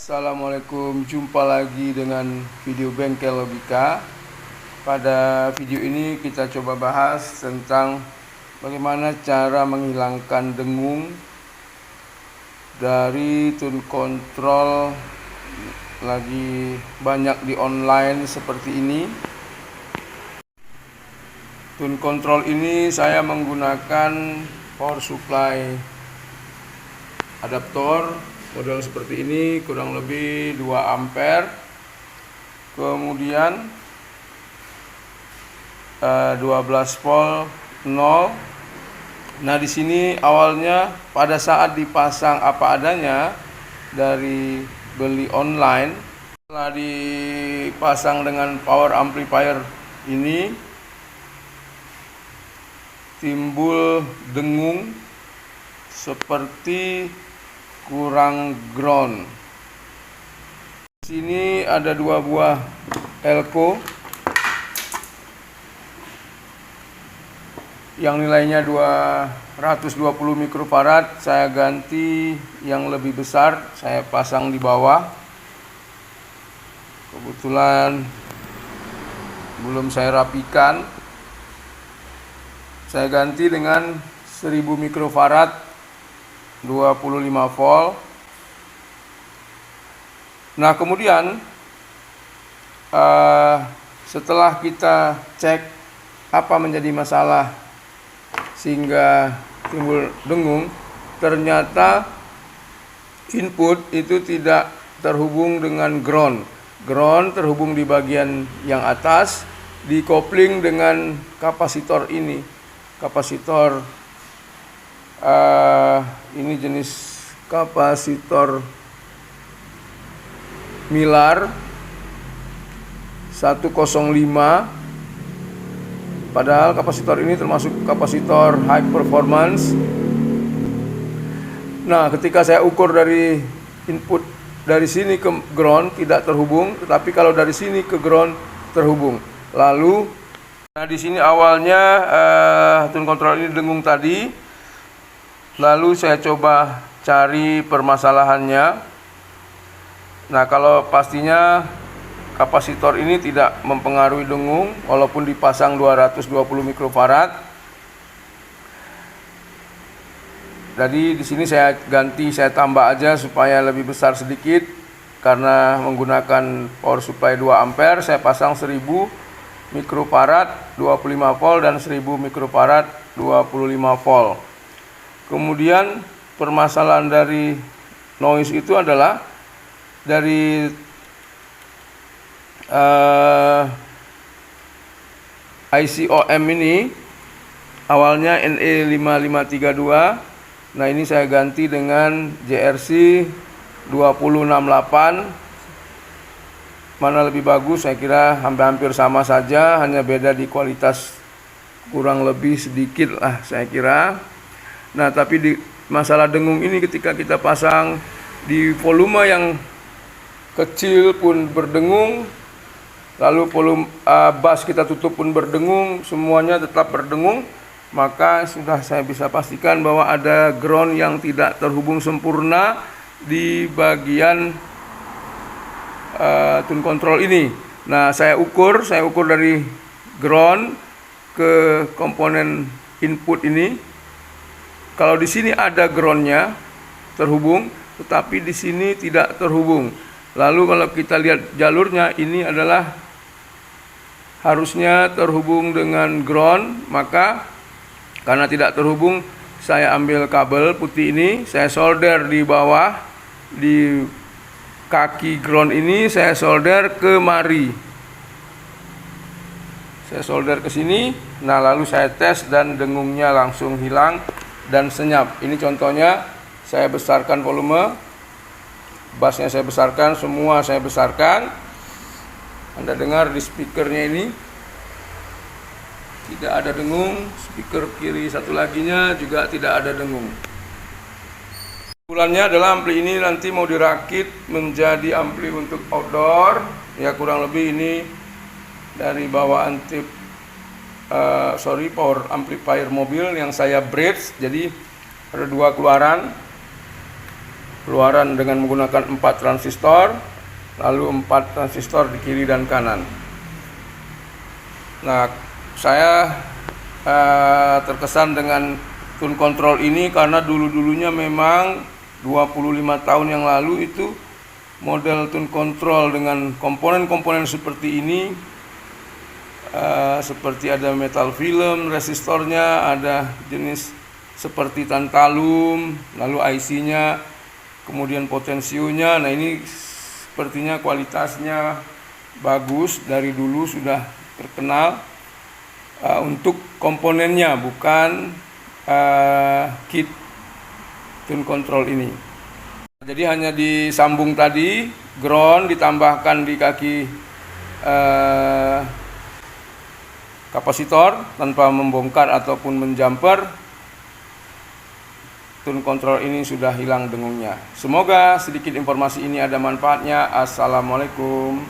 Assalamualaikum, jumpa lagi dengan video Bengkel Logika. Pada video ini kita coba bahas tentang bagaimana cara menghilangkan dengung dari tune control lagi banyak di online seperti ini. Tune control ini saya menggunakan power supply adaptor model seperti ini, kurang lebih 2 ampere. Kemudian 12 volt 0. Nah, di sini awalnya pada saat dipasang apa adanya dari beli online, setelah dipasang dengan power amplifier ini timbul dengung seperti kurang ground. Di sini ada 2 buah elko yang nilainya 220 mikrofarad. Saya ganti yang lebih besar, saya pasang di bawah. Kebetulan belum saya rapikan. Saya ganti dengan 1000 mikrofarad 25 volt. Nah, kemudian setelah kita cek apa menjadi masalah sehingga timbul dengung, ternyata input itu tidak terhubung dengan ground. Ground terhubung di bagian yang atas, dikopling dengan kapasitor ini. Kapasitor ini jenis kapasitor Milar 105. Padahal kapasitor ini termasuk kapasitor high performance. Nah, ketika saya ukur dari input dari sini ke ground tidak terhubung, tetapi kalau dari sini ke ground terhubung. Lalu, nah di sini awalnya tune control ini dengung tadi. Lalu saya coba cari permasalahannya. Nah, kalau pastinya kapasitor ini tidak mempengaruhi dengung walaupun dipasang 220 mikrofarad. Jadi di sini saya ganti, saya tambah aja supaya lebih besar sedikit. Karena menggunakan power supply 2 ampere, saya pasang 1000 mikrofarad 25 volt dan 1000 mikrofarad 25 volt. Kemudian permasalahan dari noise itu adalah dari IC OM ini awalnya NE5532. Nah, ini saya ganti dengan JRC 2068. Mana lebih bagus? Saya kira hampir sama saja, hanya beda di kualitas kurang lebih sedikit lah saya kira. Nah, tapi di masalah dengung ini ketika kita pasang di volume yang kecil pun berdengung, lalu volume bass kita tutup pun berdengung, semuanya tetap berdengung, maka sudah saya bisa pastikan bahwa ada ground yang tidak terhubung sempurna di bagian tune control ini. Nah, saya ukur dari ground ke komponen input ini. Kalau di sini ada groundnya terhubung, tetapi di sini tidak terhubung. Lalu kalau kita lihat jalurnya, ini adalah harusnya terhubung dengan ground, maka karena tidak terhubung, saya ambil kabel putih ini, saya solder di bawah, di kaki ground ini, saya solder ke mari. Saya solder ke sini, nah lalu saya tes dan dengungnya langsung hilang dan senyap. Ini contohnya, saya besarkan volume, bassnya saya besarkan, semua saya besarkan. Anda dengar di speakernya ini tidak ada dengung, speaker kiri satu laginya juga tidak ada dengung. Kesimpulannya adalah ampli ini nanti mau dirakit menjadi ampli untuk outdoor, ya kurang lebih ini dari bawaan tip power amplifier mobil yang saya bridge. Jadi ada 2 keluaran. luaran dengan menggunakan 4 transistor, lalu 4 transistor di kiri dan kanan. Nah, saya terkesan dengan tune control ini karena dulu-dulunya memang 25 tahun yang lalu itu model tune control dengan komponen-komponen seperti ini, seperti ada metal film, resistornya, ada jenis seperti tantalum, lalu IC-nya, kemudian potensionya. Nah, ini sepertinya kualitasnya bagus, dari dulu sudah terkenal untuk komponennya, bukan kit tune control ini. Jadi hanya disambung tadi, ground ditambahkan di kaki kapasitor tanpa membongkar ataupun menjumper. Tune control ini sudah hilang dengungnya. Semoga sedikit informasi ini ada manfaatnya. Assalamualaikum.